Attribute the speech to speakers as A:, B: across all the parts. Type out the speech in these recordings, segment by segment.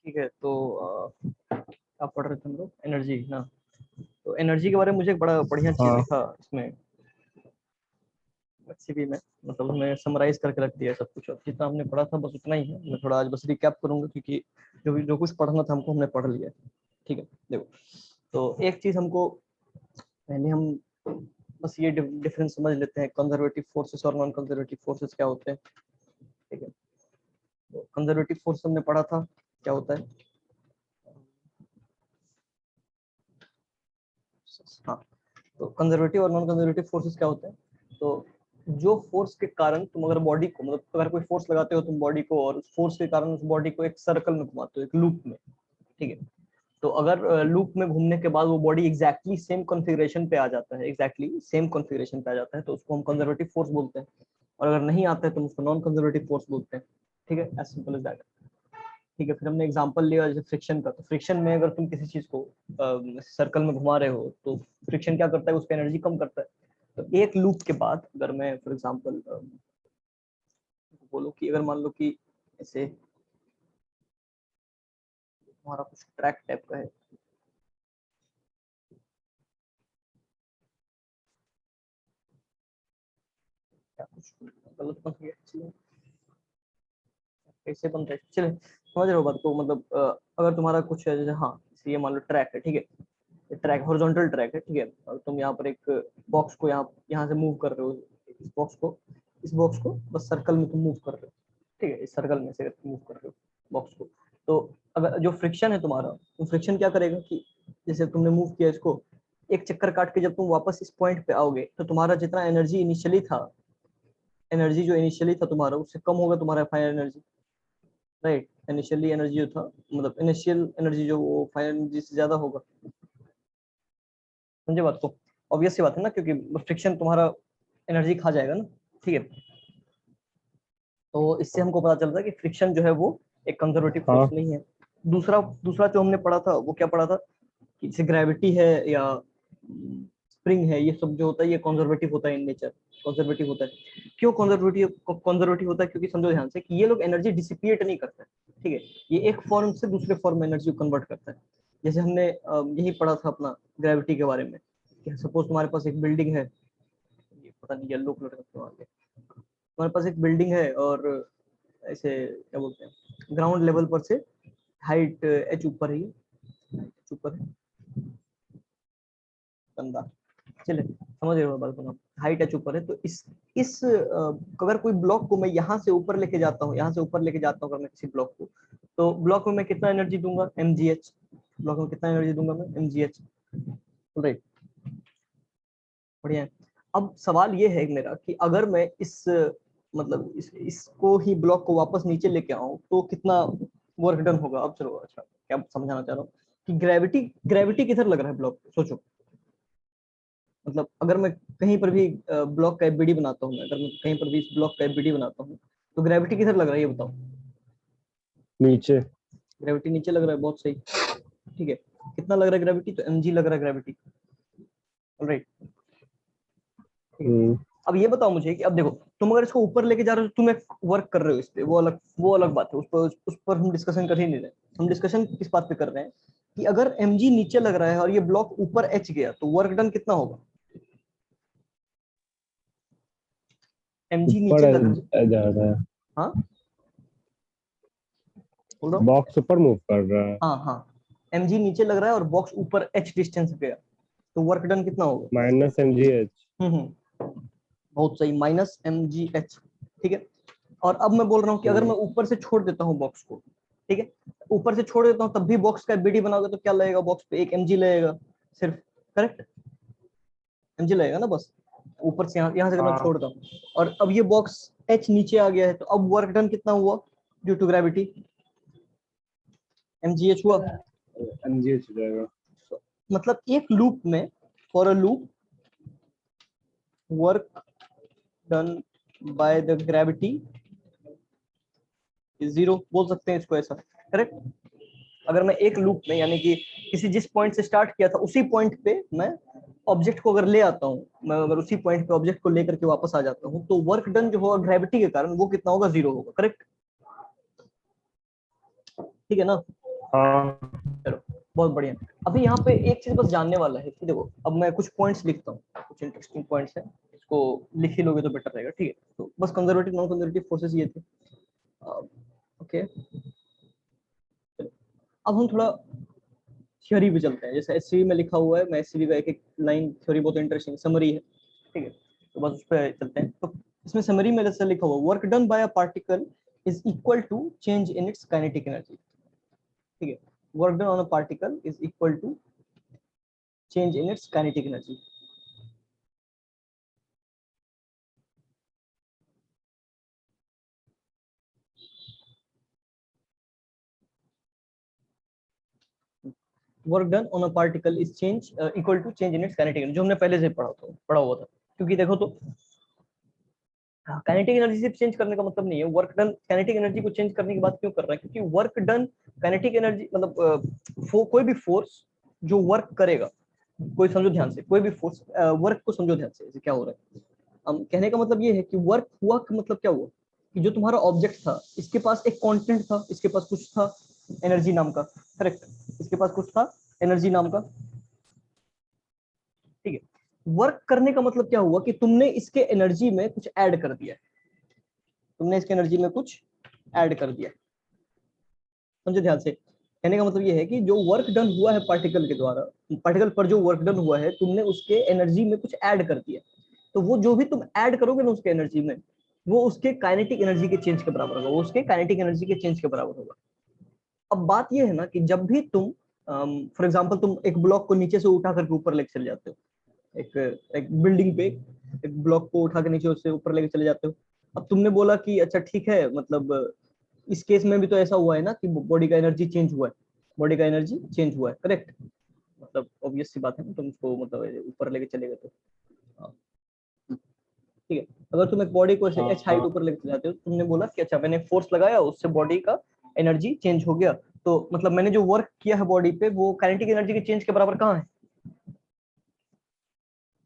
A: ठीक है, तो आप पढ़ रहे थे हम लोग एनर्जी ना। तो एनर्जी के बारे में मुझे एक बड़ा बढ़िया चीज
B: हाँ
A: दिखा इसमें सीवी में, मतलब उसने समराइज करके रख दिया सब कुछ। जितना हमने पढ़ा था बस उतना ही है, मैं थोड़ा आज बस रिकैप करूंगा क्योंकि जो कुछ पढ़ना था हमको हमने पढ़ लिया। ठीक है, देखो तो एक चीज हमको पहले हम बस ये डिफरेंस समझ लेते हैं, कंजर्वेटिव फोर्सेस और नॉन कंजर्वेटिव फोर्सेस क्या होते हैं। ठीक है, तो कंजर्वेटिव फोर्स हमने पढ़ा था क्या होता है। हाँ, तो कंजर्वेटिव और नॉन कंजर्वेटिव फोर्सेस क्या होते हैं। तो जो फोर्स के कारण तुम अगर बॉडी को, मतलब अगर कोई फोर्स लगाते हो तुम बॉडी को, और उस फोर्स के कारण उस बॉडी को एक सर्कल में घुमाते हो, एक लूप में। ठीक है, तो अगर लूप में घूमने के बाद वो बॉडी एग्जैक्टली सेम कॉन्फ़िगरेशन पे आ जाता है, एग्जैक्टली सेम कॉन्फ़िगरेशन पे आ जाता है, तो उसको हम कंजर्वेटिव फोर्स बोलते हैं। और अगर नहीं आता है तो हम उसको नॉन कंजर्वेटिव फोर्स बोलते हैं। ठीक है, एज सिंपल एज दैट। ठीक है, फिर हमने एग्जांपल लिया जैसे फ्रिक्शन का। तो फ्रिक्शन में अगर तुम किसी चीज को सर्कल में घुमा रहे हो तो फ्रिक्शन क्या करता है, उसका एनर्जी कम करता है। तो एक लूप के बाद अगर मैं फॉर एग्जांपल बोलो कि अगर मान लो कि ऐसे हमारा कुछ ट्रैक टाइप का है, क्या कुछ गलत बन गया, चलिए कैसे बनता है, चलिए समझ रहे हो बात को। मतलब अगर तुम्हारा कुछ है जैसे, हाँ ये मान लो ट्रैक है। ठीक है, ट्रैक हॉरिजॉन्टल ट्रैक है। ठीक है, और तुम यहाँ पर एक बॉक्स को यहाँ से मूव कर रहे हो, इस बॉक्स को बस सर्कल में तुम मूव कर रहे हो। ठीक है, इस सर्कल में से मूव कर रहे हो बॉक्स को। तो अगर जो फ्रिक्शन है तुम्हारा, तो फ्रिक्शन क्या करेगा कि जैसे तुमने मूव किया इसको, एक चक्कर काट के जब तुम वापस इस पॉइंट पे आओगे तो तुम्हारा जितना एनर्जी इनिशियली था, एनर्जी जो इनिशियली था तुम्हारा, उससे कम होगा तुम्हारा final energy. Right, initially energy जो था, मतलब इनिशियल एनर्जी जो वो फाइनल एनर्जी से ज्यादा होगा। समझे बात को। ऑब्वियस सी बात है ना, क्योंकि फ्रिक्शन तुम्हारा एनर्जी खा जाएगा ना। ठीक है, तो इससे हमको पता चलता है कि फ्रिक्शन जो है वो एक कंजर्वेटिव फोर्स
B: हाँ।
A: नहीं है। दूसरा दूसरा जो हमने पढ़ा था वो क्या पढ़ा था कि जैसे ग्रेविटी है या स्प्रिंग है, ये सब जो होता है ये कंजर्वेटिव होता है इन नेचर, कंजर्वेटिव होता है। क्यों कंजर्वेटिव कंजर्वेटिव होता है, क्योंकि समझो ध्यान से कि ये लोग एनर्जी डिसिपिएट नहीं करते। ठीक है, ये एक फॉर्म से दूसरे फॉर्म में एनर्जी को कन्वर्ट करता है। जैसे हमने यही पढ़ा था अपना ग्रेविटी के बारे में कि सपोज तुम्हारे पास एक बिल्डिंग है, ये पता नहीं येलो कलर का क्यों आ गया, तुम्हारे पास एक बिल्डिंग है और ऐसे क्या बोलते हैं, ग्राउंड लेवल पर से हाइट एच ऊपर है, एच ऊपर है गंदा, चले समझ रहे हो बात को। हाइट एच ऊपर है, तो इस अगर कोई ब्लॉक को मैं यहाँ से ऊपर लेके जाता हूँ, यहाँ से ऊपर लेके जाता हूँ अगर मैं किसी ब्लॉक को, तो ब्लॉक में मैं कितना एनर्जी दूंगा, mgh। ब्लॉक में कितना एनर्जी दूंगा मैं, mgh। राइट, बढ़िया है। अब सवाल ये है मेरा कि अगर मैं इस मतलब इसको ही ब्लॉक को वापस नीचे लेके आऊं तो कितना वर्क डन होगा। अब चलो, अच्छा क्या समझाना चाह रहा हूँ कि ग्रेविटी ग्रेविटी किधर लग रहा है ब्लॉक, सोचो। मतलब अगर मैं कहीं पर भी ब्लॉक का एफबीडी बनाता हूँ, अगर मैं कहीं पर भी इस ब्लॉक का एफबीडी बनाता हूँ, तो ग्रेविटी किधर लग रहा है ये बताओ।
B: नीचे।
A: ग्रेविटी नीचे लग रहा है, बहुत सही। ठीक है, कितना लग रहा है ग्रेविटी, तो mg लग रहा है ग्रेविटी। ऑलराइट, ठीक है। अब ये बताओ मुझे कि अब देखो, तुम अगर इसको ऊपर लेके जा रहे हो, तुम एक वर्क कर रहे हो इस पे, वो अलग बात है, उस पर हम डिस्कशन कर ही नहीं रहे। हम डिस्कशन किस बात पे कर रहे हैं कि अगर mg नीचे लग रहा है और ये ब्लॉक ऊपर h गया तो वर्क डन कितना होगा। mg
B: ऊपर
A: नीचे लग रहा है,
B: जा रहा है।
A: हाँ बोल रहा हूँ,
B: बॉक्स ऊपर मूव कर रहा है।
A: हाँ हाँ, mg नीचे लग रहा है और बॉक्स ऊपर h डिस्टेंस गया, तो वर्क डन कितना होगा।
B: -mgh।
A: बहुत सही, -mgh। ठीक है, और अब मैं बोल रहा हूँ कि अगर मैं ऊपर से छोड़ देता हूँ बॉक्स को, ठीक है, ऊपर से छोड़ देता हूँ तब भी बॉक्स का बीडी बनाओगे तो क्या लगेगा, बॉक्स पे एक mg लगेगा सिर्फ। करेक्ट, mg लगेगा ना बस, ऊपर से यहाँ से अगर मैं
B: हाँ,
A: छोड़ता हूँ। और अब ये बॉक्स h नीचे आ गया है, तो अब वर्क डन कितना हुआ ड्यू टू ग्रेविटी, mgh हुआ।
B: mgh हो जाएगा।
A: मतलब एक लूप में, for a loop, work done by the gravity is zero, बोल सकते हैं इसको ऐसा। करेक्ट, अगर मैं एक लूप में, यानी कि किसी जिस पॉइंट से स्टार्ट किया था उसी पॉइंट पे मैं ऑब्जेक्ट को अगर ले आता हूँ, मैं अगर उसी पॉइंट पे ऑब्जेक्ट को लेकर के वापस आ जाता हूँ, तो वर्क डन जो होगा ग्रेविटी के कारण वो कितना होगा, जीरो होगा। करेक्ट, ठीक है ना।
B: हाँ
A: चलो बहुत बढ़िया। अभी यहाँ पे एक चीज बस जानने वाला है कि देखो, अब मैं कुछ पॉइंट्स लिखता हूँ, कुछ इंटरेस्टिंग पॉइंट्स है, इसको लिख ही लोगे तो बेटर रहेगा, ठीक है। तो बस कंजर्वेटिव नॉन कंजर्वेटिव फोर्सेस ये थे। ओके, अब हम थोड़ा थ्योरी पे चलते हैं। जैसे एससीवी में लिखा हुआ है, मैं एससीवी का एक एक लाइन थ्योरी बहुत इंटरेस्टिंग समरी है, ठीक है, तो बस उस पर चलते हैं। तो इसमें समरी में जैसे लिखा हुआ, work done by a particle is equal to change in its kinetic energy, ठीक है। Work done on a particle is equal to change in its kinetic energy. Work done on a particle is change equal to change in its kinetic energy, जो हमने पहले से पढ़ा हुआ था। क्योंकि देखो तो काइनेटिक एनर्जी सिर्फ चेंज करने का मतलब नहीं है, वर्क डन काइनेटिक एनर्जी को चेंज करने की बात क्यों कर रहा है, क्योंकि वर्क डन काइनेटिक एनर्जी मतलब कोई भी फोर्स जो वर्क करेगा, कोई समझो ध्यान से, कोई भी फोर्स वर्क को समझो ध्यान से, जैसे क्या हो रहा है। हम कहने का मतलब ये है कि वर्क हुआ का मतलब क्या हुआ, कि जो तुम्हारा ऑब्जेक्ट था, इसके पास एक कांस्टेंट था, इसके पास कुछ था एनर्जी नाम का, करेक्ट, इसके पास कुछ था एनर्जी नाम का, ठीक है। वर्क करने का मतलब क्या हुआ कि तुमने इसके एनर्जी में कुछ ऐड कर दिया, तुमने इसके एनर्जी में कुछ ऐड कर दिया, समझे ध्यान से। कहने का मतलब ये है कि जो वर्क डन हुआ है पार्टिकल के द्वारा, पार्टिकल पर जो वर्क डन हुआ है, तुमने उसके एनर्जी में कुछ ऐड कर दिया, तो वो जो भी तुम ऐड करोगे ना उसके एनर्जी में, वो उसके काइनेटिक एनर्जी के चेंज के बराबर होगा, वो उसके काइनेटिक एनर्जी के चेंज के बराबर होगा। अब बात ये है ना कि जब भी तुम फॉर एग्जांपल तुम एक ब्लॉक को नीचे से उठा करके ऊपर लेके चले जाते हो, एक एक बिल्डिंग पे एक ब्लॉक को उठा के नीचे उससे ऊपर लेके चले जाते हो। अब तुमने बोला कि अच्छा ठीक है, मतलब इस केस में भी तो ऐसा हुआ है ना कि बॉडी का एनर्जी चेंज हुआ है, बॉडी का एनर्जी चेंज हुआ है, करेक्ट, मतलब ऑब्वियस सी बात है ना, तुम उसको मतलब ऊपर लेके चले गए तो हाँ, ठीक है। अगर तुम एक बॉडी को ऐसे एच हाइट ऊपर लेके चले जाते हो, तुमने बोला कि अच्छा मैंने फोर्स लगाया, उससे बॉडी का एनर्जी चेंज हो गया, तो मतलब मैंने जो वर्क किया है बॉडी पे, वो काइनेटिक एनर्जी के चेंज के बराबर कहाँ है।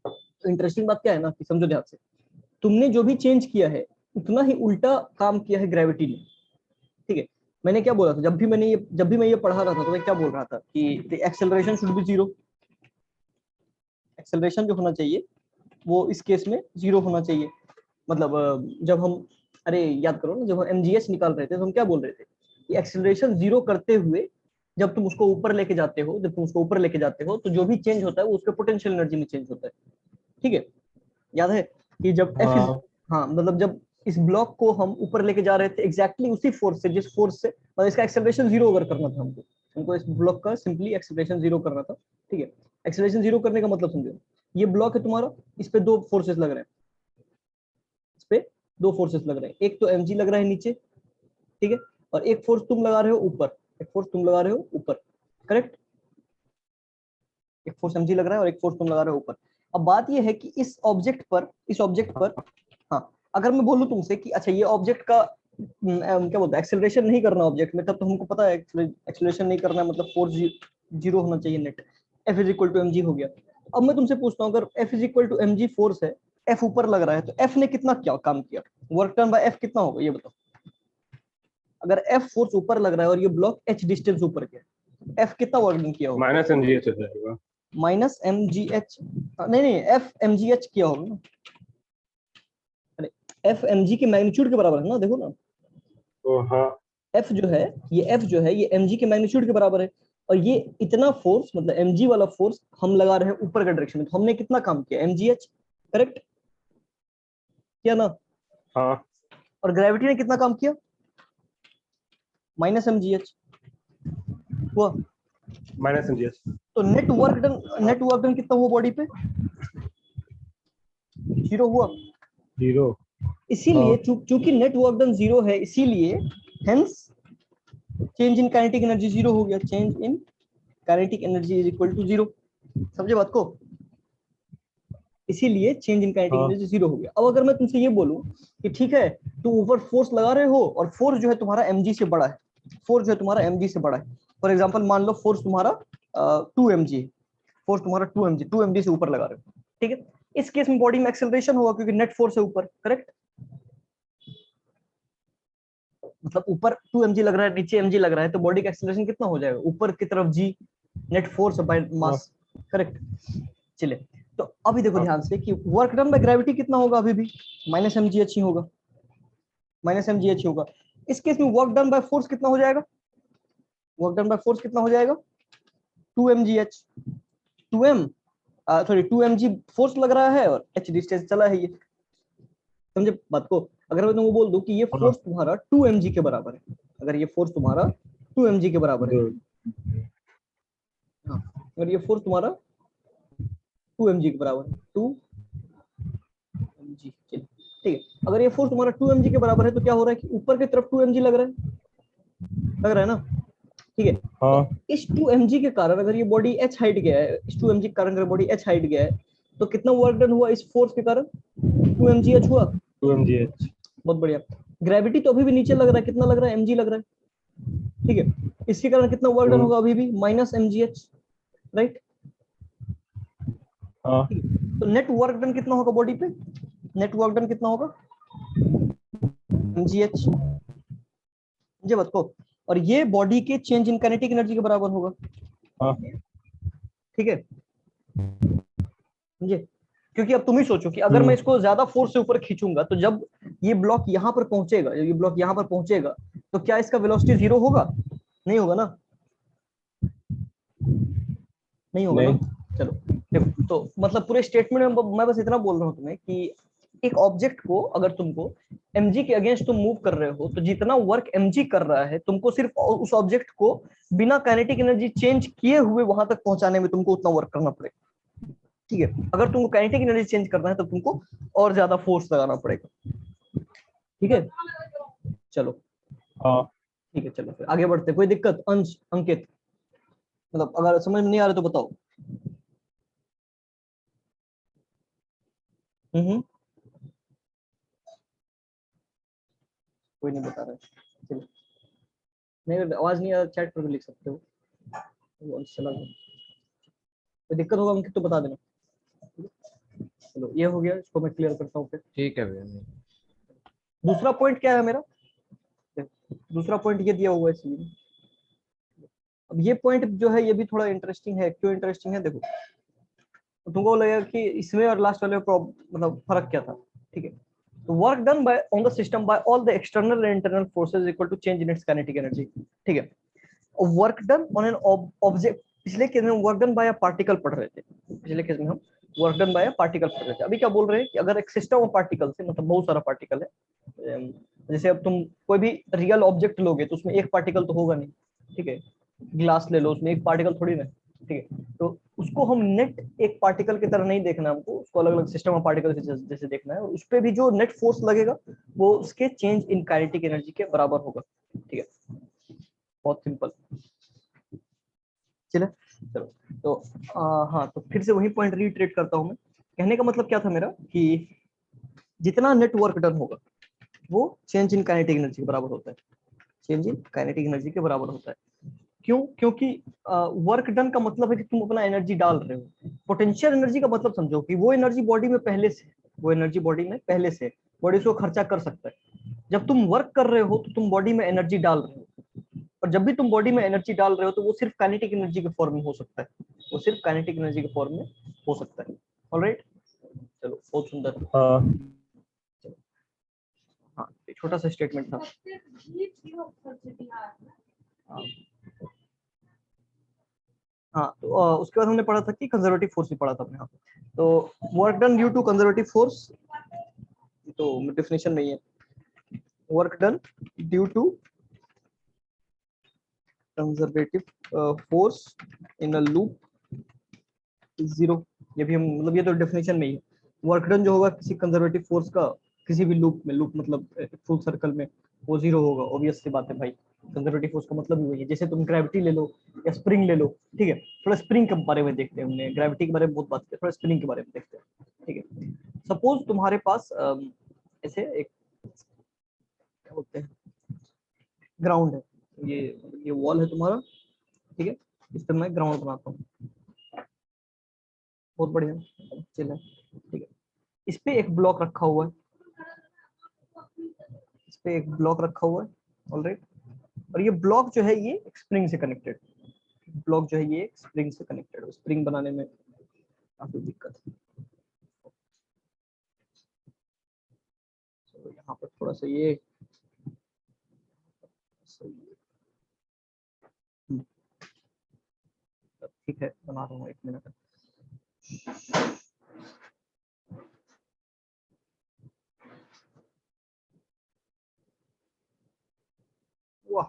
A: तो इंटरेस्टिंग बात क्या है ना कि समझो ध्यान से, तुमने जो भी चेंज किया है उतना ही उल्टा काम किया है ग्रेविटी ने, ठीक है। मैंने क्या बोला था, जब भी मैं ये पढ़ा रहा था, तो मैं क्या बोल रहा था कि acceleration should be zero, acceleration जो होना चाहिए वो इस केस में जीरो होना चाहिए। मतलब जब हम, अरे याद करो ना, जब हम एमजीएच निकाल रहे थे तो हम क्या बोल रहे थे कि एक्सेलरेशन जीरो करते हुए जब तुम उसको ऊपर लेके जाते हो, जब तुम उसको ऊपर लेके जाते हो, तो जो भी चेंज होता है वो उसके पोटेंशियल एनर्जी में चेंज होता है, ठीक है। याद है कि जब एफ इज,
B: हाँ
A: हाँ मतलब जब इस ब्लॉक को हम ऊपर लेके जा रहे थे एग्जैक्टली उसी फोर्स से, जिस फोर्स से मतलब इसका एक्सेलरेशन जीरो अगर करना था हमको, हमको इस ब्लॉक का सिंपली एक्सेलरेशन जीरो करना था, ठीक है। एक्सेलरेशन जीरो करने का मतलब समझो, ये ब्लॉक है तुम्हारा, इस पे दो फोर्सेस लग रहे हैं, इस पे दो फोर्सेस लग रहे हैं, एक तो mg लग रहा है नीचे, ठीक है, और एक फोर्स तुम लगा रहे हो ऊपर, एक फोर्स तुम लगा रहे हो ऊपर, करेक्ट, एक फोर्स mg लग रहा है और एक फोर्स तुम लगा रहे हो ऊपर। अब बात ये है कि इस ऑब्जेक्ट पर, हाँ, अगर मैं बोलूं तुमसे कि अच्छा ये ऑब्जेक्ट का क्या बोलते हैं एक्सेलरेशन नहीं करना ऑब्जेक्ट में, तब तो हमको पता है एक्सेलरेशन नहीं करना मतलब फोर्स जीरो होना चाहिए net, f is equal to m g हो गया। अब मैं तुमसे पूछता हूँ, अगर f is equal to m g force है, एफ ऊपर लग रहा है, तो एफ ने कितना क्या काम किया, वर्क डन बाय एफ कितना होगा ये बताओ। अगर एफ फोर्स ऊपर लग रहा है और ये ब्लॉक एच डिस्टेंस ऊपर के, एफ कितना वर्क डन किया होगा,
B: माइनस एमजीएच हो जाएगा।
A: माइनस एम जी एच, नहीं नहीं, एफ एम जी एच किया होगा ना, अरे एफ एम जी के मैग्नीट्यूड के बराबर है ना, देखो ना,
B: तो हाँ
A: एफ जो है, ये एफ जो है ये mg के मैग्नीट्यूड के बराबर है, और ये इतना फोर्स मतलब mg वाला फोर्स हम लगा रहे हैं ऊपर का डायरेक्शन में, तो हमने कितना काम किया mgh, करेक्ट किया ना।
B: हाँ
A: और ग्रेविटी ने कितना काम किया, माइनस mgh हुआ।
B: Minus MGH.
A: तो
B: हाँ
A: नेट वर्क डन कितना हुआ बॉडी पे, जीरो हुआ।
B: जीरो।
A: इसीलिए
B: हाँ
A: चूंकि नेट वर्क डन जीरो है, इसीलिए hence change in kinetic energy zero हो गया, change in kinetic energy is equal to zero, समझे बात को। इसीलिए चेंज इन काइनेटिक
B: हाँ
A: एनर्जी जीरो हो गया। अब अगर मैं तुमसे ये बोलूं कि ठीक है, तुम ऊपर फोर्स लगा रहे हो और फोर्स जो है तुम्हारा mg से बड़ा है, फोर्स जो है तुम्हारा mg से बड़ा है, फॉर एग्जांपल मान लो फोर्स तुम्हारा 2 mg, फोर्स तुम्हारा 2 mg से ऊपर लगा रहे हो, ठीक है। इस केस में बॉडी में एक्सेलरेशन होगा क्योंकि नेट फोर्स है ऊपर, करेक्ट। मतलब ऊपर 2 mg लग रहा है, नीचे mg लग रहा है, तो बॉडी का एक्सेलरेशन कितना हो जाएगा? ऊपर की तरफ g, net force by mass, correct. चलिए, तो अभी देखो
B: हाँ।
A: ध्यान से कि वर्क डन बाय ग्रेविटी कितना होगा? अभी भी माइनस एम जी एच ही होगा, माइनस एम जी एच होगा। इस केस में वर्क डन बाय फोर्स कितना हो जाएगा? वर्क डन बाय फोर्स कितना हो जाएगा? 2 mgh, 2m, sorry 2 mg force लग रहा है और h डिस्टेंस चला है, ये समझे बात को? अगर मैं तुमको बोल दूं कि ये
B: हाँ।
A: फोर्स तुम्हारा 2 mg के बराबर है, अगर ये फोर्स तुम्हारा 2 mg के बराबर है, हाँ, अगर ये फोर्स तुम्हारा 2 mg के बराबर है, 2 mg, चलिए ठीक है। अगर ये फोर्स तुम्हारा 2 mg के बराबर है तो क्या हो रहा है कि ऊपर की तरफ 2 mg लग रहा है, लग रहा है ना? ठीक है, तो
B: हाँ।
A: इस 2 mg के कारण अगर ये बॉडी h हाइट गया है, इस 2 mg के कारण अगर बॉडी h हाइट गया है, तो कितना वर्क डन हुआ इस फोर्स के कारण? 2 mgh हुआ।
B: 2 mgh।
A: बहुत बढ़िया। ग्रेविटी तो अभी भी नीचे लग रहा है, कितना लग रहा है? mg लग रहा है, ठीक है। इसके कारण कितना वर्क डन होगा? अभी भी माइनस mgh, राइट?
B: हाँ।
A: ठीक है, तो नेट वर्क डन कितना होगा बॉडी पे? नेट वर्क डन कितना होगा? mgh, मुझे बताओ। और ये बॉडी के चेंज इन काइनेटिक एनर्जी के बराबर होगा,
B: हाँ।
A: ठीक है, समझे? क्योंकि अब तुम ही सोचो कि अगर मैं इसको ज्यादा फोर्स से ऊपर खींचूंगा तो जब ये ब्लॉक यहाँ पर पहुंचेगा, जब ये ब्लॉक यहाँ पर पहुंचेगा तो क्या इसका वेलोसिटी जीरो होगा? नहीं होगा ना, नहीं होगा ना।
B: नहीं।
A: चलो देखो, तो मतलब पूरे स्टेटमेंट में मैं बस इतना बोल रहा हूँ तुम्हें कि एक ऑब्जेक्ट को अगर तुमको mg के अगेंस्ट तुम मूव कर रहे हो तो जितना वर्क mg कर रहा है तुमको सिर्फ उस ऑब्जेक्ट को बिना काइनेटिक एनर्जी चेंज किए हुए वहां तक पहुंचाने में तुमको उतना वर्क करना पड़ेगा, ठीक है। अगर तुमको काइनेटिक एनर्जी चेंज करना है तो तुमको और ज्यादा फोर्स लगाना पड़ेगा, ठीक है। चलो
B: हाँ।
A: ठीक है, चलो फिर आगे बढ़ते हैं। कोई दिक्कत अंश, अंकित? मतलब अगर समझ में नहीं आ रहा तो बताओ। हम्म, कोई नहीं बता रहा है, चलो। नहीं, आवाज नहीं आ रहा चैट पर भी लिख सकते हो, वो अंश चला गया। कोई दिक्कत होगा अंकित तो बता देना। चलो ये हो गया, इसको मैं क्लियर करता हूँ फिर।
C: ठीक है भैया।
A: दूसरा पॉइंट क्या है मेरा? दूसरा पॉइंट ये दिया हुआ है इसलिए। अब ये पॉइंट जो है ये भी थोड़ा इंटरेस्टिंग है। क्यों इंटरेस्टिंग है? देखो, तो तुमको लगेगा कि इसमें और लास्ट वाले में मतलब फर्क क्या था, ठीक है। तो work done by on the system by all the external and internal forces equal to change in its kinetic energy, ठीक है। Work done on an object, पिछले केस में work done by a particle पढ़ रहे थे, पिछले case में हम work done by a particle पढ़ रहे थे। अभी क्या बोल रहे हैं कि अगर एक सिस्टम ऑफ पार्टिकल से, मतलब बहुत सारा पार्टिकल है, जैसे अब तुम कोई भी रियल ऑब्जेक्ट लोगे तो उसमें एक पार्टिकल तो होगा नहीं, ठीक है। ग्लास ले लो, उसमें एक पार्टिकल थोड़ी ना, ठीक है। तो उसको हम नेट एक पार्टिकल की तरह नहीं देखना, हमको उसको अलग अलग सिस्टम ऑफ पार्टिकल जैसे देखना है, और उस पर भी जो नेट फोर्स लगेगा वो उसके चेंज इन काइनेटिक एनर्जी के बराबर होगा, ठीक है। बहुत सिंपल। चले, चलो, तो हाँ, तो फिर से वही पॉइंट रीट्रेट करता हूँ मैं। कहने का मतलब क्या था मेरा कि जितना नेट वर्क डन होगा वो चेंज इन काइनेटिक एनर्जी के बराबर होता है, चेंज इन काइनेटिक एनर्जी के बराबर होता है। क्यों? क्योंकि वर्क डन का मतलब है कि तुम अपना एनर्जी डाल रहे हो। पोटेंशियल एनर्जी का मतलब समझो कि वो एनर्जी बॉडी में पहले से, वो एनर्जी बॉडी में पहले से, बॉडी उसको खर्चा कर सकता है। जब तुम वर्क कर रहे हो तो तुम बॉडी में एनर्जी डाल रहे हो, और जब भी तुम बॉडी में एनर्जी डाल रहे हो तो वो सिर्फ काइनेटिक एनर्जी के फॉर्म में हो सकता है, वो सिर्फ काइनेटिक एनर्जी के फॉर्म में हो सकता है। ऑलराइट, चलो बहुत सुंदर।
B: हाँ।
A: चलो, हाँ, एक छोटा सा स्टेटमेंट था। हाँ, हाँ, तो उसके बाद हमने पढ़ा था कि कंजर्वेटिव फोर्स भी पढ़ा था अपने यहाँ पे। तो work done due to conservative force, तो डेफिनेशन नहीं है। Work done due to conservative force in a loop zero, ये भी हम मतलब ये तो डेफिनेशन में ही है। वर्क डन जो होगा किसी कंजर्वेटिव फोर्स का किसी भी लूप में, लूप मतलब फुल सर्कल में, वो जीरो होगा। ऑब्वियस सी बात है भाई, कंजर्वेटिव फोर्स का मतलब ही वही है। जैसे तुम ग्रेविटी ले लो या स्प्रिंग ले लो, ठीक है। थोड़ा स्प्रिंग के बारे में देखते हैं, हमने ग्रेविटी के बारे में बहुत बात की, थोड़ा स्प्रिंग के बारे में देखते हैं, ठीक है। सपोज तुम्हारे पास ऐसे एक क्या बोलते हैं ग्राउंड है, ये वॉल है तुम्हारा, ठीक है। इस पर मैं ग्राउंड बनाता हूँ, बहुत बढ़िया, चलो ठीक है। इस पे एक ब्लॉक रखा हुआ है, इस पे एक ब्लॉक रखा हुआ है, ऑलराइट। और ये ब्लॉक जो है ये स्प्रिंग से कनेक्टेड, ब्लॉक जो है ये स्प्रिंग से कनेक्टेड है। स्प्रिंग बनाने में काफी दिक्कत है। तो यहाँ पर थोड़ा सा ये सही है। ठीक है, बना रहा हूँ, 1 मिनट। वाह,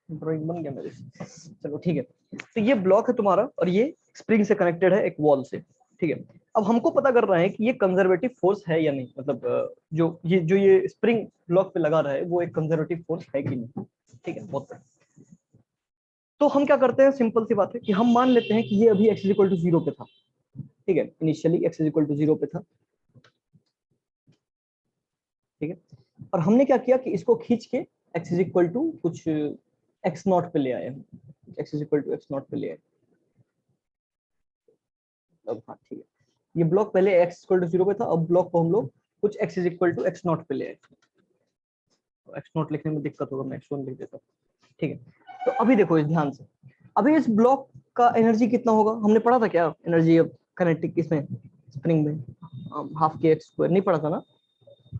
A: ड्राइंग बन गया मेरे से। चलो ठीक है। तो ये ब्लॉक है तुम्हारा और ये स्प्रिंग से कनेक्टेड है एक वॉल से। ठीक है, अब हमको पता कर रहा है कि ये कंजर्वेटिव फोर्स है या नहीं, मतलब जो ये स्प्रिंग ब्लॉक पे लगा रहा है वो एक कंजर्वेटिव फोर्स है कि नहीं। ठीक है, बहुत बढ़िया। तो हम क्या करते हैं, सिंपल सी बात है कि हम मान लेते हैं कि ये अभी x इक्वल टू 0 पे था। ठीक है, इनिशियली x इक्वल टू 0 पे था। ठीक है, और हमने क्या किया कि इसको खींच के x इक्वल टू कुछ x नॉट पे ले आए हम, x equal to x not पे ले आए। अब हाँ ठीक है, ये ब्लॉक पहले x इक्वल टू 0 पे था, अब ब्लॉक को हम लोग कुछ x equal to x not पे ले आए। x नॉट लिखने में दिक्कत होगा, मैं x1 लिख देता हूँ। ठीक है, तो अभी देखो इस ध्यान से, अभी इस ब्लॉक का एनर्जी कितना होगा, हमने पढ़ा था क्या एनर्जी ऑफ काइनेटिक इसमें स्प्रिंग में, हाफ के एक्स स्क्वायर, नहीं पढ़ा था ना?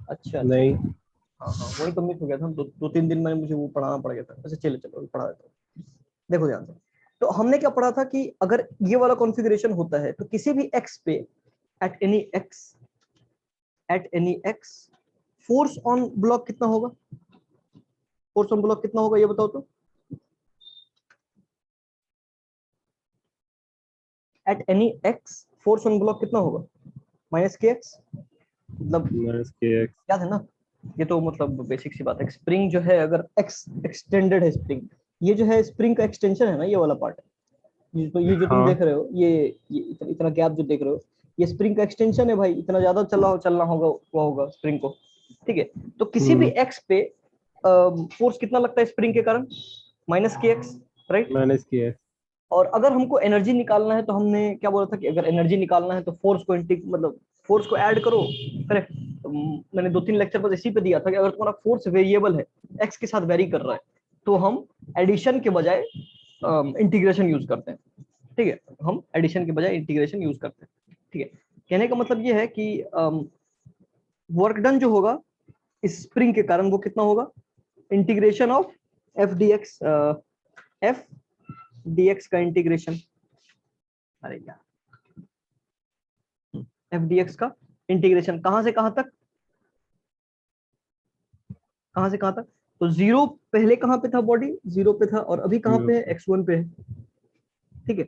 A: अच्छा अच्छा,
B: नहीं।
A: हाँ हाँ, वही तो मिस हो गया था। 2-3 दिन में मुझे वो पढ़ाना पड़ गया था। अच्छा चलो चलो पढ़ा देता हूँ। देखो ध्यान से, तो हमने क्या पढ़ा था कि अगर ये वाला कॉन्फ़िगरेशन होता है तो किसी भी x पे at any x force on block कितना होगा, फोर्स ऑन ब्लॉक कितना होगा ये बताओ तो। At any x force on block कितना होगा, माइनस के एक्स, मतलब
B: माइनस के एक्स।
A: याद है ना? ये तो मतलब बेसिक सी बात है। स्प्रिंग जो है अगर एक्स एक्सटेंडेड है, स्प्रिंग ये जो है स्प्रिंग का एक्सटेंशन है ना, ये वाला पार्ट है। ये जो तुम
B: हाँ।
A: देख रहे हो, ये इतना गैप जो देख रहे हो, ये स्प्रिंग का एक्सटेंशन है भाई। इतना ज्यादा चलना होगा हुआ होगा स्प्रिंग को। ठीक है, तो किसी भी एक्स पे फोर्स कितना लगता है स्प्रिंग के कारण, माइनस के एक्स, राइट।
B: माइनस के एक्स।
A: और अगर हमको एनर्जी निकालना है तो हमने क्या बोला था कि अगर एनर्जी निकालना है तो फोर्स को मतलब फोर्स को ऐड करो, करेक्ट। मैंने 2-3 लेक्चर पर इसी पे दिया था कि अगर तुम्हारा फोर्स वेरिएबल है, एक्स के साथ वेरी कर रहा है, तो हम एडिशन के बजाय इंटीग्रेशन यूज करते हैं। ठीक है, हम एडिशन के बजाय इंटीग्रेशन यूज करते हैं। ठीक है, कहने का मतलब ये है कि वर्क डन जो होगा इस स्प्रिंग के कारण वो कितना होगा, integration of f d x, F d x का इंटीग्रेशन, अरे यार, एफ डी एक्स का इंटीग्रेशन कहां से कहां तक, कहां से कहां तक, तो 0 पहले कहां पे था, बॉडी 0 पे था और अभी कहां पे है, x1 पे है। ठीक है,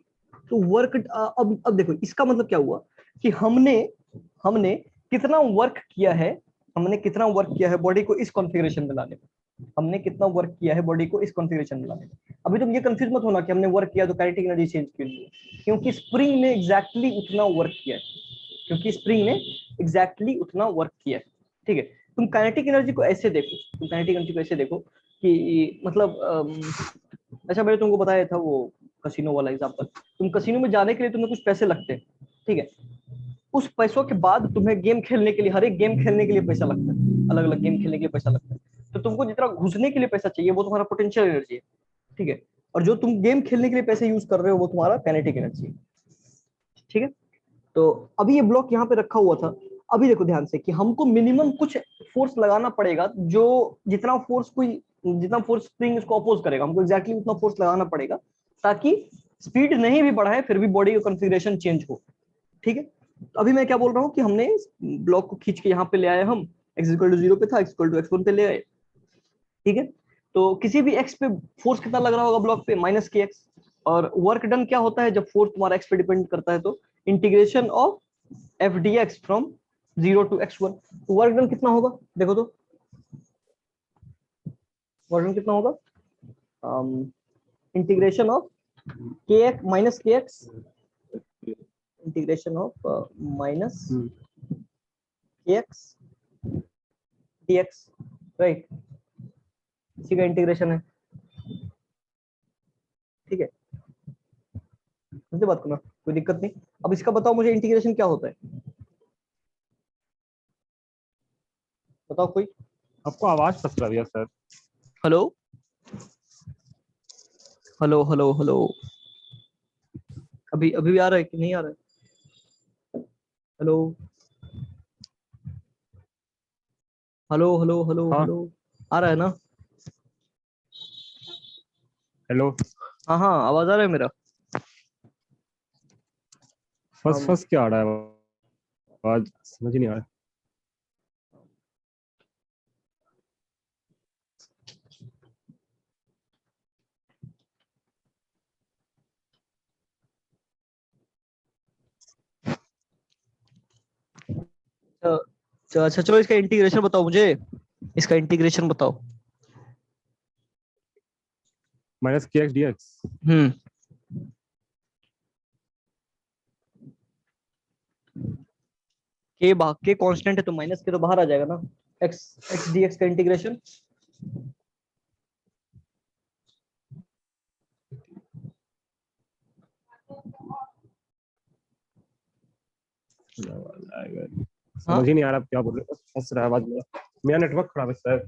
A: तो वर्क अब देखो इसका मतलब क्या हुआ कि हमने हमने कितना वर्क किया है, हमने कितना वर्क किया है बॉडी को इस कॉन्फ़िगरेशन में लाने में, हमने कितना वर्क किया है बॉडी को इस कॉन्फ़िगरेशन में लाने में। अभी तुम ये कंफ्यूज मत होना कि हमने वर्क किया तो काइनेटिक एनर्जी चेंज क्यों नहीं हुई, क्योंकि स्प्रिंग ने एग्जैक्टली उतना वर्क किया है, क्योंकि स्प्रिंग ने एग्जैक्टली उतना वर्क किया है। ठीक है, तुम काइनेटिक एनर्जी को ऐसे देखो, तुम काइनेटिक एनर्जी को ऐसे देखो कि मतलब अच्छा मैंने तुमको बताया था वो कसिनो वाला एग्जांपल, तुम कसिनो में जाने के लिए तुम्हें कुछ पैसे लगते हैं। ठीक है, उस पैसों के बाद तुम्हें गेम खेलने के लिए, हर एक गेम खेलने के लिए पैसा लगता है, अलग अलग गेम खेलने के लिए पैसा लगता है। तो तुमको जितना घुसने के लिए पैसा चाहिए वो तुम्हारा पोटेंशियल एनर्जी है। ठीक है, और जो तुम गेम खेलने के लिए पैसे यूज कर रहे हो वो तुम्हारा काइनेटिक एनर्जी है। ठीक है, तो अभी ये ब्लॉक यहाँ पे रखा हुआ था। अभी देखो ध्यान से कि हमको मिनिमम कुछ फोर्स लगाना पड़ेगा, जो जितना फोर्स स्प्रिंग इसको अपोज करेगा, हमको एग्जैक्टली उतना फोर्स लगाना पड़ेगा ताकि स्पीड नहीं भी बढ़ाए फिर भी बॉडी का कॉन्फ़िगरेशन चेंज हो। ठीक है, तो अभी मैं क्या बोल रहा हूँ कि हमने ब्लॉक को खींच के यहाँ पे ले आए, हम x इक्वल टू 0 पे था, x इक्वल टू x1 पे ले आए। ठीक है, तो किसी भी x पे फोर्स कितना लग रहा होगा ब्लॉक पे, माइनस के एक्स। और वर्क डन क्या होता है जब फोर्स तुम्हारा x पे डिपेंड करता है, तो integration of f d x from 0 to x1। तो वर्क डन कितना होगा देखो तो, वर्क डन कितना होगा, इंटीग्रेशन ऑफ के एक्स माइनस के एक्स, इंटीग्रेशन ऑफ माइनस के एक्स डी एक्स, राइट, इसी का इंटीग्रेशन है। ठीक है, मुझे बात करना कोई दिक्कत नहीं। अब इसका बताओ मुझे इंटीग्रेशन क्या होता है, बताओ कोई।
B: आपको आवाज फंस रहा है sir.
A: Hello, hello hello hello, अभी अभी भी आ रहा है कि नहीं आ रहा है? हेलो हेलो हेलो हेलो
B: हाँ
A: हेलो, आ रहा है ना?
B: हेलो।
A: हाँ हाँ, आवाज आ रहा है मेरा?
B: फर्स्ट
A: हम
B: फर्स्ट क्या आ रहा है? आवाज समझ ही नहीं आ रहा।
A: अच्छा चलो, इसका इंटीग्रेशन बताओ मुझे, इसका इंटीग्रेशन बताओ।
B: माइनस के एक्स डी एक्स।
A: हम्म, के भाग के कांस्टेंट है तो माइनस के तो बाहर आ जाएगा ना। एक्स एक्स डी एक्स का इंटीग्रेशन। हाँ,
B: समझ ही नहीं आ रहा आप क्या बोल रहे हो, फंस रहा है आवाज मेरा नेटवर्क खराब है शायद,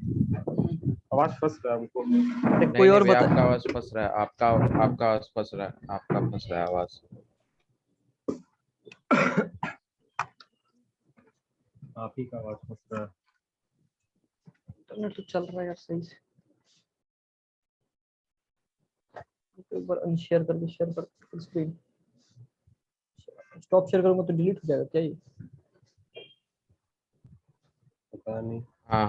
B: आवाज फंस रहा है हमको।
A: अरे
C: नहीं
A: कोई
C: नहीं
A: और
C: भाई,
A: बता।
C: आपका आवाज फंस रहा है। आपका आवाज फंस रहा है, आपका फंस रहा है आवाज।
B: आप ही का आवाज फंस रहा है।
A: इंटरनेट तो चल रहा है यार सही से। एक बार अनशेयर करके शेयर कर स्क्रीन। स्टॉप शेयर करूंगा तो डिलीट हो जाएगा क्या ये?
B: पता नहीं
C: हाँ,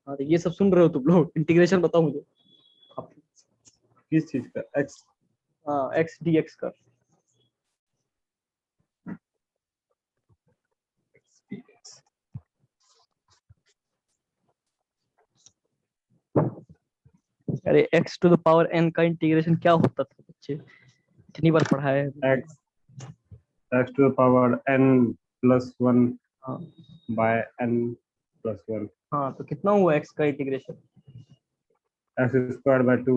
A: हाँ तो ये सब सुन रहे हो तुम लोग, इंटीग्रेशन बताओ मुझे।
B: किस चीज का एक्स।
A: हाँ, एक्स डी एक्स का। अरे x to the power n का इंटीग्रेशन क्या होता था बच्चे, इतनी बार पढ़ा है।
B: X x to the power n plus one
A: हाँ
B: बाय एन प्लस वन।
A: हाँ, तो कितना हुआ एक्स का integration?
B: X square by two.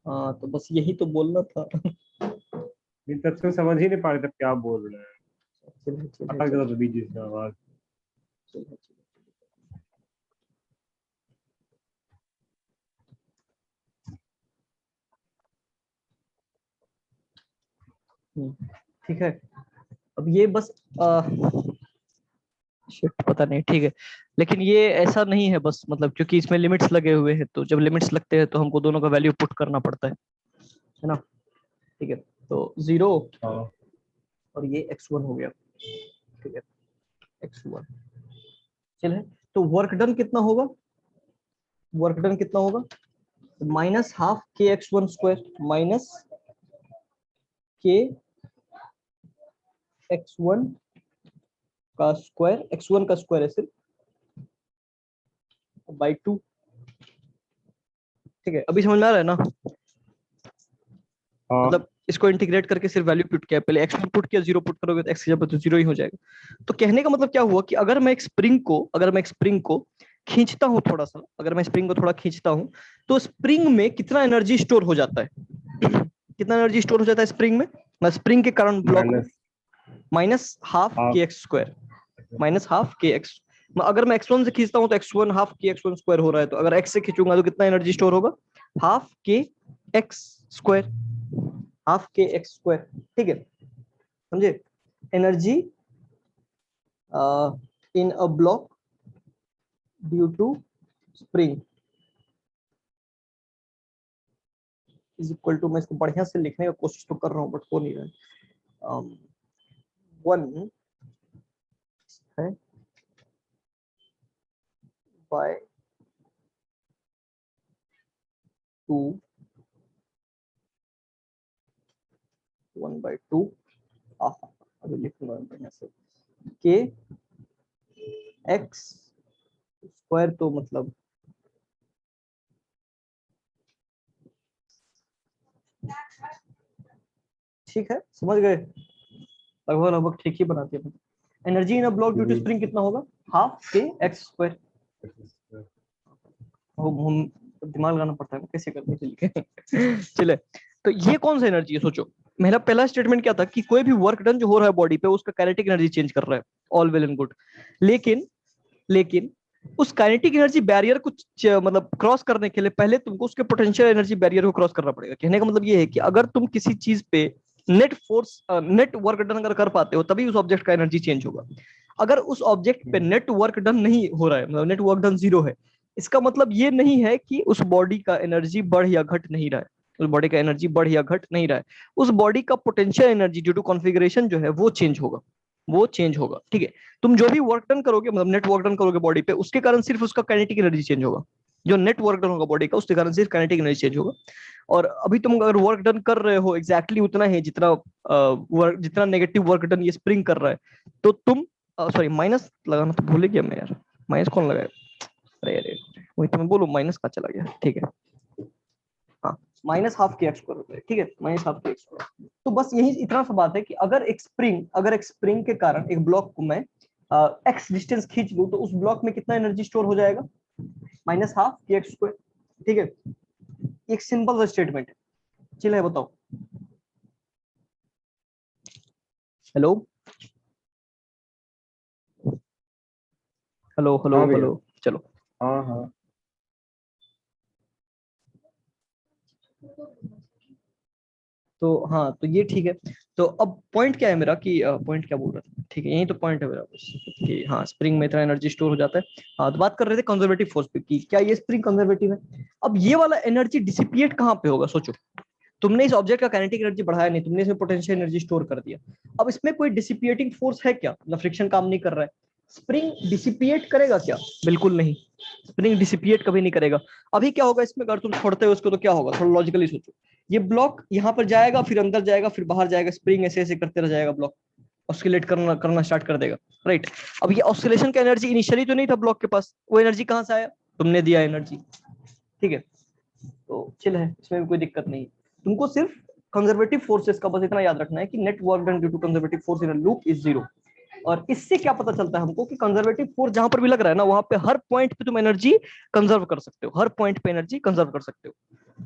A: हाँ तो बस यही तो बोलना था।
B: ये तब से समझ ही नहीं पा रहे थे क्या बोल रहे हैं।
A: चलो चलो
B: अटक
A: चलो
B: जाता था बीच बीच में आवाज।
A: चलो। ठीक है, अब ये बस शिट पता नहीं, ठीक है। लेकिन ये ऐसा नहीं है बस, मतलब क्योंकि इसमें लिमिट्स लगे हुए हैं, तो जब लिमिट्स लगते हैं तो हमको दोनों का वैल्यू पुट करना पड़ता है ना? ठीक है, तो 0
B: हाँ
A: और ये x1 हो गया। ठीक है, x1 चल है। तो वर्क डन कितना होगा? वर्क डन कितना होगा? माइनस हाफ के एक्स वन स्क्वायर माइनस के एक्स वन का स्क्वायर, x1 का स्क्वायर है सिर्फ, बाई 2। ठीक है, अभी समझ में आ रहा है ना?
B: हाँ
A: मतलब इसको इंटीग्रेट करके सिर्फ वैल्यू पुट किया, पहले x1 पुट किया, 0 पुट करोगे तो x की जगह तो 0 ही हो जाएगा। तो कहने का मतलब क्या हुआ कि अगर मैं एक स्प्रिंग को खींचता हूं थोड़ा सा, अगर मैं स्प्रिंग को थोड़ा खींचता हूं, तो स्प्रिंग में कितना एनर्जी स्टोर हो जाता है? कितना एनर्जी स्टोर हो जाता है स्प्रिंग में, स्प्रिंग के कारण ब्लॉक में?
B: Minus
A: minus half
B: half.
A: के एक्स स्क्वायर, माइनस हाफ के एक्स। अगर मैं x1 से खींचता हूं तो x1 हाफ के x1 स्क्वायर हो रहा है, तो अगर x से खींचूंगा तो कितना एनर्जी स्टोर होगा? हाफ के एक्स स्क्वायर, हाफ के एक्स स्क्वायर। ठीक है, समझे? Energy in a block due to spring is equal to, मैं इसको बढ़िया से लिखने का कोशिश तो कर रहा हूँ बट हो नहीं रहा है। 1 है बाय 2, 1/2 अभी लिखूंगा बढ़िया से, के एक्स स्क्वायर तो मतलब ठीक है, समझ गए? लगभग लगभग ठीक ही बनाते हैं। Energy in a block due to spring कितना होगा? हाफ के एक्स स्क्वायर। हम दिमाग लगाना पड़ता है कैसे करने के लिए। चले, तो ये कौन सा एनर्जी है सोचो। मेरा पहला स्टेटमेंट क्या था कि कोई भी वर्क डन जो हो रहा है बॉडी पे उसका काइनेटिक एनर्जी चेंज कर रहा है, ऑल वेल एंड गुड। लेकिन लेकिन उस काइनेटिक एनर्जी बैरियर को मतलब क्रॉस करने के लिए पहले तुमको उसके पोटेंशियल एनर्जी बैरियर को क्रॉस करना पड़ेगा। कहने का मतलब ये है कि अगर तुम किसी चीज पे net force net work done अगर कर पाते हो तभी उस ऑब्जेक्ट का एनर्जी चेंज होगा। अगर उस ऑब्जेक्ट पे नेट वर्क डन नहीं हो रहा है, मतलब नेट वर्क डन 0 है, इसका मतलब ये नहीं है कि उस बॉडी का एनर्जी बढ़ या घट नहीं रहा है, उस बॉडी का एनर्जी बढ़ या घट नहीं रहा है, उस बॉडी का potential energy due to configuration जो है वो चेंज होगा, वो चेंज होगा। ठीक है, तुम जो भी वर्क डन करोगे, मतलब नेट वर्क डन करोगे बॉडी पे, उसके कारण सिर्फ उसका काइनेटिक एनर्जी चेंज होगा। जो नेट वर्क डन होगा बॉडी का उसके कारण सिर्फ काइनेटिक एनर्जी चेंज होगा। और अभी तुम अगर वर्क डन कर रहे हो एग्जैक्टली उतना है जितना जितना नेगेटिव वर्क डन ये स्प्रिंग कर रहा है, तो तुम सॉरी माइनस लगाना तो भूल गया मैं यार, माइनस कौन लगाया? अरे अरे वही तो मैं बोलूं, माइनस कहाँ चला गया? ठीक है, हाँ माइनस हाफ के एक्स स्क्वायर होता है। ठीक है, माइनस हाफ के एक्स स्क्वायर। तो बस यही इतना सा बात है कि अगर एक स्प्रिंग के कारण एक ब्लॉक को मैं एक्स डिस्टेंस खींच लूं तो उस ब्लॉक में कितना एनर्जी स्टोर हो जाएगा? माइनस हाफ के एक्स स्क्वायर। ठीक है, एक सिंपल सा स्टेटमेंट है। चलिए बताओ। हेलो हेलो हेलो
B: हाँ भैया।
A: हेलो, चलो।
B: हाँ हाँ।
A: तो हाँ, तो ये ठीक है। तो अब पॉइंट क्या है मेरा कि पॉइंट क्या बोल रहा था? ठीक है, यही तो पॉइंट है मेरा बस कि हाँ स्प्रिंग में इतना एनर्जी स्टोर हो जाता है। हाँ, तो बात कर रहे थे कंजर्वेटिव फोर्स पे कि क्या ये स्प्रिंग कंजर्वेटिव है। अब ये वाला एनर्जी डिसिपिएट कहाँ पे होगा? सोचो, तुमने इस ऑब्जेक्ट का काइनेटिक एनर्जी बढ़ाया नहीं, तुमने इसमें पोटेंशियल एनर्जी स्टोर कर दिया। अब इसमें कोई डिसिपिएटिंग फोर्स है क्या? मतलब फ्रिक्शन काम नहीं कर रहा है, स्प्रिंग डिसिपिएट करेगा क्या? बिल्कुल नहीं, स्प्रिंग डिसिपिएट कभी नहीं करेगा। अभी क्या होगा इसमें, अगर तुम छोड़ते हो उसको तो क्या होगा? थोड़ा लॉजिकली सोचो। ये ब्लॉक यहाँ पर जाएगा, फिर अंदर जाएगा, फिर बाहर जाएगा, स्प्रिंग ऐसे ऐसे करते रह जाएगा, ब्लॉक ऑस्किलेट करना करना स्टार्ट कर देगा। राइट, अब ये ऑस्किलेशन का एनर्जी इनिशियली तो नहीं था ब्लॉक के पास, वो एनर्जी कहाँ से आया? तुमने दिया एनर्जी। ठीक है, तो चिल है, इसमें भी कोई दिक्कत नहीं है। तुमको सिर्फ कंजर्वेटिव फोर्सेस का बस इतना याद रखना है कि net work done due to conservative force in a loop is 0। और इससे क्या पता चलता है हमको कि कंजर्वेटिव फोर्स जहां पर भी लग रहा है ना, वहां पे हर पॉइंट पे तुम एनर्जी कंजर्व कर सकते हो, हर पॉइंट पे एनर्जी कंजर्व कर सकते हो।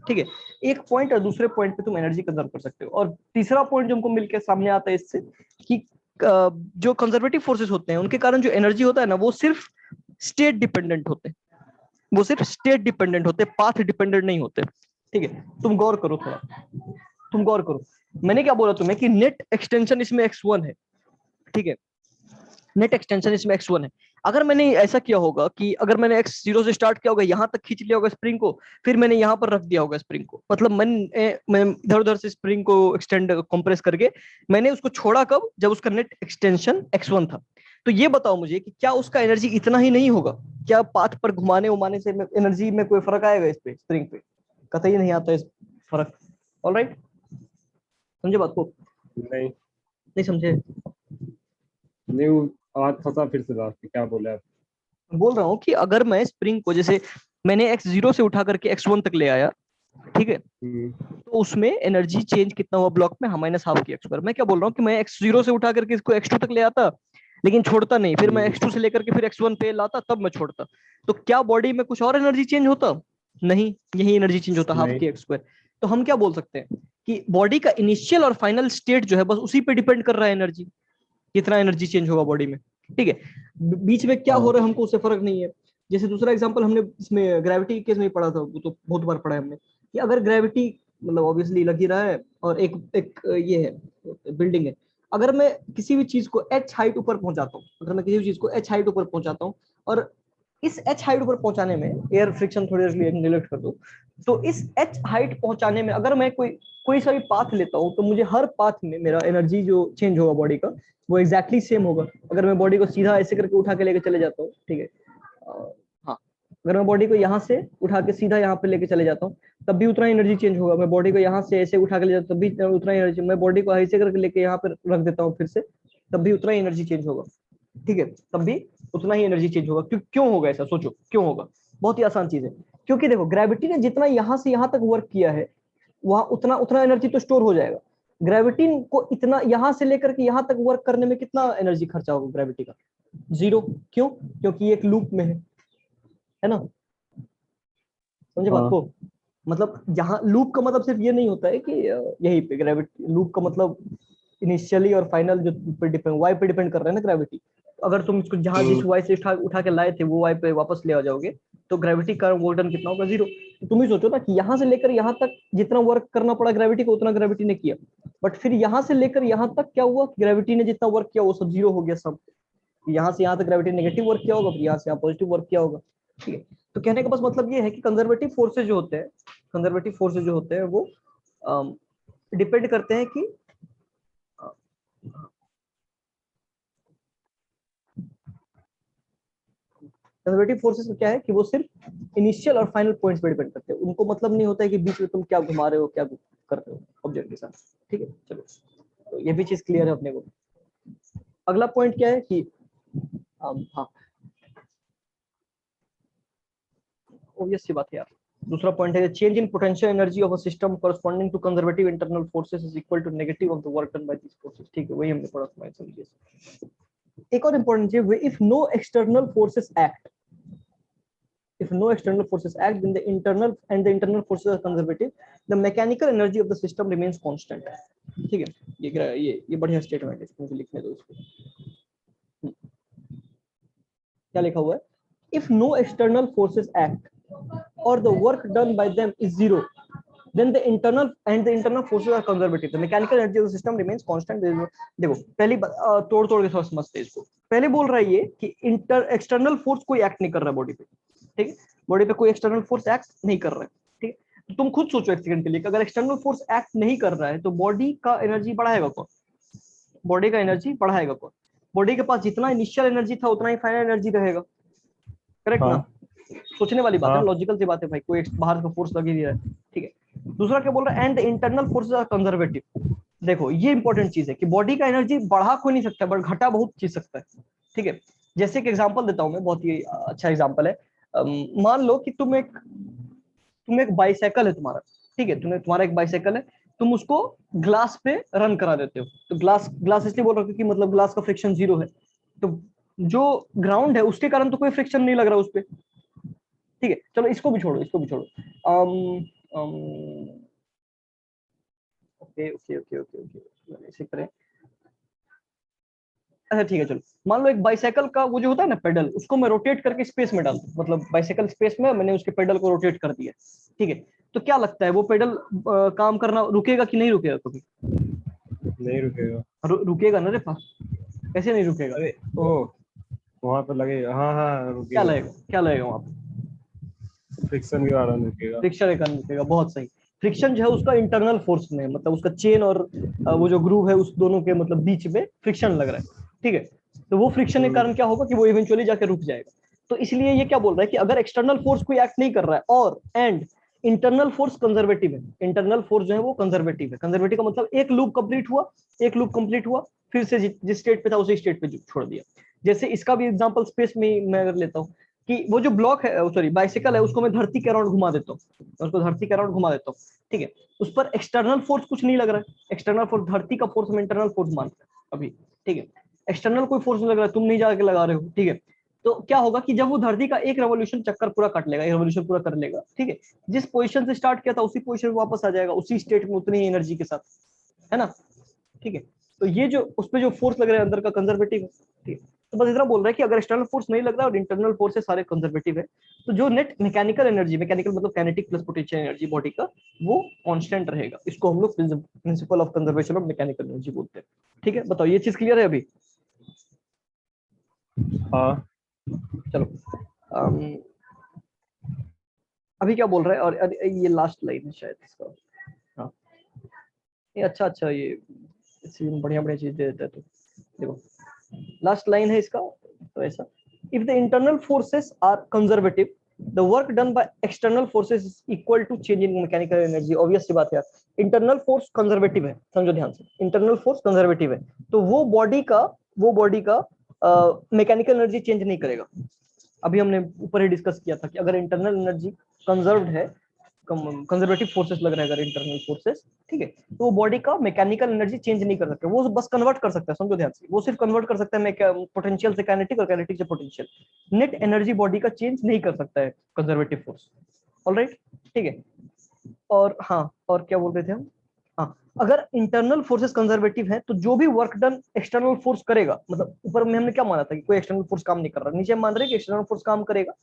A: ठीक है, एक पॉइंट और दूसरे पॉइंट पे तुम एनर्जी कंजर्व कर सकते हो। और तीसरा पॉइंट जो हमको मिलकर सामने आता है इससे कि जो कंजर्वेटिव फोर्सेस होते हैं उनके कारण जो एनर्जी होता है ना, वो सिर्फ स्टेट डिपेंडेंट होते हैं, वो सिर्फ स्टेट डिपेंडेंट होते, पाथ डिपेंडेंट नहीं होते। ठीक है, तुम गौर करो थोड़ा, तुम गौर करो। मैंने क्या बोला तुम्हें कि नेट एक्सटेंशन इसमें x1 है। ठीक है, नेट एक्सटेंशन इसमें x1 है। अगर मैंने ऐसा किया होगा कि अगर मैंने x0 से स्टार्ट किया होगा, यहां तक खींच लिया होगा स्प्रिंग को, फिर मैंने यहां पर रख दिया होगा स्प्रिंग को, मतलब मैं इधर उधर से स्प्रिंग को एक्सटेंड कंप्रेस करके मैंने उसको छोड़ा कब? जब उसका नेट एक्सटेंशन x1 था। तो ये बताओ मुझे कि क्या उसका एनर्जी इतना ही नहीं होगा? क्या पाथ पर घुमाने उमाने से एनर्जी में कोई फर्क आएगा इस पे, स्प्रिंग पे? कतई नहीं आता इस फर्क। ऑलराइट, समझे बात को?
B: नहीं
A: नहीं समझे?
B: नहीं, वो आवाज फंसा फिर से बात पे, क्या बोले आप?
A: बोल रहा हूँ कि अगर मैं स्प्रिंग को जैसे मैंने x0 से उठा करके x1 तक ले आया, ठीक है, तो उसमें एनर्जी चेंज कितना हुआ ब्लॉक में? माइनस हाफ की एक्स स्क्वायर। मैं क्या बोल रहा हूँ कि मैं x0 से उठा करके इसको x2 तक ले आता, लेकिन छोड़ता नहीं, फिर मैं x2 से लेकर के फिर x1 पे लाता, तब मैं छोड़ता, तो क्या बॉडी में कुछ और एनर्जी चेंज होता? नहीं, यही एनर्जी चेंज होता, हाफ
B: नहीं।
A: की एक्स स्क्वायर। तो हम क्या बोल सकते हैं कि बॉडी का इनिशियल और फाइनल स्टेट जो है बस उसी पे डिपेंड कर रहा है एनर्जी, कितना एनर्जी चेंज होगा बॉडी में। ठीक है, बीच में क्या हो रहा है हमको उससे फर्क नहीं है। जैसे दूसरा एग्जांपल हमने इसमें ग्रेविटी केस में पढ़ा था, वो तो बहुत बार पढ़ा है हमने, कि अगर ग्रेविटी मतलब ऑब्वियसली लग ही रहा है और एक एक ये है बिल्डिंग है, अगर मैं किसी भी चीज को h हाइट ऊपर पहुंचाता हूँ, अगर मैं किसी भी चीज को h हाइट ऊपर पहुंचाता हूँ और इस h हाइट ऊपर पहुंचाने में एयर फ्रिक्शन थोड़ी देर निगलेक्ट कर दो, तो इस h हाइट पहुंचाने में अगर मैं कोई कोई सा भी पाथ लेता हूँ तो मुझे हर पाथ में मेरा एनर्जी जो चेंज होगा बॉडी का वो एग्जैक्टली सेम होगा। अगर मैं बॉडी को सीधा ऐसे करके उठा के लेके चले जाता हूँ, ठीक है, हाँ, अगर मैं बॉडी को यहाँ से उठा के सीधा यहाँ पे लेके चले जाता हूँ तब भी उतना एनर्जी चेंज होगा। मैं बॉडी को यहाँ से ऐसे उठा के ले जाता हूँ तब भी उतना एनर्जी, मैं बॉडी को ऐसे करके लेके यहाँ पे रख देता हूँ फिर से, तब भी उतना ही एनर्जी चेंज होगा। ठीक है, तब भी उतना ही एनर्जी चेंज होगा। क्यों होगा ऐसा? सोचो क्यों होगा। बहुत ही आसान चीज है, क्योंकि देखो ग्रेविटी ने जितना यहाँ से यहाँ तक वर्क किया है वहां उतना उतना एनर्जी तो स्टोर हो जाएगा। ग्रेविटी को इतना यहाँ से लेकर के यहाँ तक वर्क करने में कितना एनर्जी खर्चा होगा ग्रेविटी का? 0। क्यों? क्योंकि एक लूप में है ना? समझे बात
B: हाँ
A: को? मतलब यहाँ लूप का मतलब सिर्फ ये नहीं होता है कि यही पे ग्रेविटी, लूप का मतलब इनिशियली और फाइनल जो पे डिपेंड वाई पे डिपेंड कर रहा है ना ग्रेविटी। अगर तुम इसको जहां जिस वाई से उठा के लाए थे वो वाई पे वापस ले आ जाओगे तो ग्रेविटी का वर्क डन कितना होगा, 0। तो तुम ही सोचो ना कि यहाँ से लेकर यहाँ तक जितना वर्क करना पड़ा ग्रेविटी को उतना ग्रेविटी ने किया, बट फिर यहाँ से लेकर यहाँ तक क्या हुआ, ग्रेविटी ने जितना वर्क किया वो सब 0 हो गया सब। यहाँ से यहाँ तक ग्रेविटी नेगेटिव वर्क किया होगा, फिर यहाँ से यहाँ पॉजिटिव वर्क किया होगा, ठीक है। तो कहने का बस मतलब ये है कि कंजर्वेटिव फोर्सेज जो होते हैं, कंजर्वेटिव फोर्सेज जो होते हैं वो डिपेंड करते हैं कि कंजर्वेटिव फोर्सेस में क्या है कि वो सिर्फ इनिशियल और फाइनल पॉइंट्स पे डिपेंड करते हैं, उनको मतलब नहीं होता है कि बीच में तुम क्या घुमा रहे हो क्या कर रहे हो ऑब्जेक्ट के साथ, ठीक है। चलो तो ये भी चीज क्लियर है अपने को। अगला पॉइंट क्या है कि हाँ ऑब्वियस सी बात है यार, दूसरा पॉइंट है change in potential energy of a system corresponding to conservative internal forces is equal to negative of the work done by this forces, ठीक है, वही हमने पढ़ा था समझिए। एक और इंपॉर्टेंट चीज, if no external forces act, if no external forces act then the internal forces are conservative, the mechanical energy of the system remains constant, ठीक है। ये बढ़िया स्टेटमेंट है, इसको लिखने दो इसको। क्या लिखा हुआ है, if no external forces act or the work done by them is 0 then the internal forces are conservative, the mechanical energy of the system remains constant। देखो पहली तोड़ के थोड़ा समझते हैं इसको। पहले बोल रहा है ये कि एक्सटर्नल फोर्स कोई एक्ट नहीं कर रहा बॉडी पे, ठीक है, बॉडी पे कोई एक्सटर्नल फोर्स एक्ट नहीं कर रहा है, ठीक है। तो तुम खुद सोचो एक सेकंड के लिए, अगर एक्सटर्नल फोर्स एक्ट नहीं कर रहा है तो बॉडी का एनर्जी बढ़ाएगा कौन, बॉडी का एनर्जी बढ़ाएगा कौन, बॉडी के पास जितना इनिशियल एनर्जी था उतना ही फाइनल एनर्जी रहेगा, करेक्ट ना। सोचने वाली बात है, लॉजिकल सी बात है भाई, कोई बाहर का फोर्स लग ही नहीं रहा है, ठीक है। दूसरा क्या बोल रहा है, and internal forces are conservative. देखो ये इंपॉर्टेंट चीज है कि बॉडी का एनर्जी बढ़ा कोई नहीं सकता बट घटा बहुत चीज सकता है, ठीक है। जैसे एक एग्जांपल देता हूं मैं, बहुत ही अच्छा एग्जांपल है। मान लो कि तुम एक बाइसाइकिल है तुम्हारा, ठीक है, तुम्हारा एक बाइसाइकिल है, तुम उसको ग्लास पे रन करा देते हो, तो ग्लास इसलिए बोल रहा हूँ क्योंकि मतलब ग्लास का फ्रिक्शन 0 है, तो जो ग्राउंड है उसके कारण तो कोई फ्रिक्शन नहीं लग रहा उस पर, ठीक है। चलो इसको भी छोड़ो, इसको भी छोड़ो, okay okay okay okay okay ऐसे करें, अच्छा ठीक है। चलो मान लो एक बाइसाइकिल का वो जो होता है ना पेडल, उसको मैं रोटेट करके स्पेस में डाल दूं, मतलब बाइसाइकिल स्पेस में मैंने उसके पेडल को रोटेट कर दिया, ठीक है। तो क्या लगता है वो पेडल काम करना रुकेगा कि नहीं रुकेगा कभी?
B: नहीं रुकेगा।
A: रुकेगा ना रे पास, कैसे नहीं रुकेगा?
B: अरे ओ वहां पर लगेगा, हाँ हाँ
A: क्या
B: रुकेगा,
A: लगेगा, क्या लगेगा वहां पे?
B: फ्रिक्शन के कारण रुकेगा।
A: फ्रिक्शन के कारण रुकेगा, बहुत सही। फ्रिक्शन जो है उसका इंटरनल फोर्स में, मतलब उसका चेन और वो जो ग्रूव है उस दोनों के मतलब बीच में फ्रिक्शन लग रहा है, ठीक है। तो वो फ्रिक्शन के कारण क्या होगा कि वो इवेंचुअली जाके रुक जाएगा। तो इसलिए ये क्या बोल रहा है कि अगर एक्सटर्नल फोर्स कोई एक्ट नहीं कर रहा है और एंड इंटरनल फोर्स कंजर्वेटिव है, इंटरनल फोर्स जो है वो कंजर्वेटिव है। कंजर्वेटिव का मतलब एक लूप कंप्लीट हुआ, एक लूप कंप्लीट हुआ, फिर से जिस स्टेट पे था उसी स्टेट पे छोड़ दिया। जैसे इसका भी एग्जांपल स्पेस में मैं अगर लेता हूँ कि वो जो ब्लॉक है, सॉरी बाइसिकल है, उसको मैं धरती के अराउंड घुमा देता हूँ, उसको धरती के अराउंड घुमा देता हूँ, ठीक है। उस पर एक्सटर्नल फोर्स कुछ नहीं लग रहा है, एक्सटर्नल फोर्स धरती का फोर्स हम इंटरनल फोर्स मानते हैं अभी, ठीक है। एक्सटर्नल कोई फोर्स नहीं लग रहा है, तुम नहीं जाके लगा रहे हो, ठीक है। तो क्या होगा कि जब वो धरती का एक रेवोल्यूशन चक्कर पूरा काट लेगा, एक रेवोल्यूशन पूरा कर लेगा, ठीक है, जिस पोजीशन से स्टार्ट किया था उसी पोजीशन में वापस आ जाएगा, उसी स्टेट में उतनी ही एनर्जी के साथ, है ना, ठीक है। तो ये जो उस पे जो फोर्स लग रहा है अंदर का कंजर्वेटिव है, ठीक है। तो बस इतना बोल रहा है कि अगर एक्सटर्नल फोर्स नहीं लग रहा है और इंटरनल फोर्स है सारे कंजर्वेटिव है, तो जो नेट मैकेनिकल एनर्जी, मैकेनिकल मतलब kinetic plus potential energy body का, वो कांस्टेंट रहेगा। इसको हम लोग principle of conservation of mechanical energy बोलते हैं, ठीक है। बताओ ये चीज क्लियर है अभी?
B: हाँ
A: चलो अभी क्या बोल रहा है, और ये लास्ट लाइन है शायद इसका, हाँ ये अच्छा ये इसमें बढ़िया बढ़िया चीज दे देता है। तो देखो लास्ट लाइन है इसका, तो ऐसा, if the internal forces are conservative the work done by external forces is equal to change in mechanical energy. Obvious सी बात है यार, इंटरनल फोर्स कंजर्वेटिव है, समझो ध्यान से, इंटरनल फोर्स कंजर्वेटिव है, तो वो बॉडी का मैकेनिकल एनर्जी चेंज नहीं करेगा। अभी हमने ऊपर ही डिस्कस किया था कि अगर इंटरनल एनर्जी कंजर्व्ड है, कंजर्वेटिव फोर्सेस लग रहा है अगर इंटरनल फोर्सेस, ठीक है, तो वो बॉडी का मैकेनिकल एनर्जी चेंज नहीं कर सकता, वो बस कन्वर्ट कर सकता है, समझो ध्यान से, वो सिर्फ कन्वर्ट कर सकता है पोटेंशियल से काइनेटिक और काइनेटिक से पोटेंशियल, नेट एनर्जी बॉडी का चेंज नहीं कर सकता है कंजर्वेटिव फोर्स, ऑलराइट, ठीक है। और हाँ, और क्या बोल रहे थे हम, हाँ, अगर इंटरनल फोर्सेस कंजर्वेटिव है तो जो भी वर्क डन एक्सटर्नल फोर्स करेगा, मतलब ऊपर में हमने क्या माना था कि कोई एक्सटर्नल फोर्स काम नहीं कर रहा, नीचे हम मान रहे हैं कि एक्सटर्नल फोर्स काम करेगा,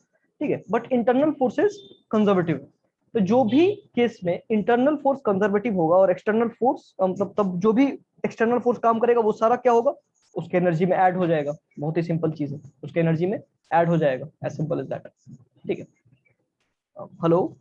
A: ठीक है, बट इंटरनल फोर्सेस कंजर्वेटिव है। तो जो भी केस में इंटरनल फोर्स कंजर्वेटिव होगा और एक्सटर्नल फोर्स मतलब तब जो भी एक्सटर्नल फोर्स काम करेगा वो सारा क्या होगा, उसके एनर्जी में ऐड हो जाएगा। बहुत ही सिंपल चीज है, उसके एनर्जी में ऐड हो जाएगा, एज सिंपल एज दैट। ठीक है, हेलो।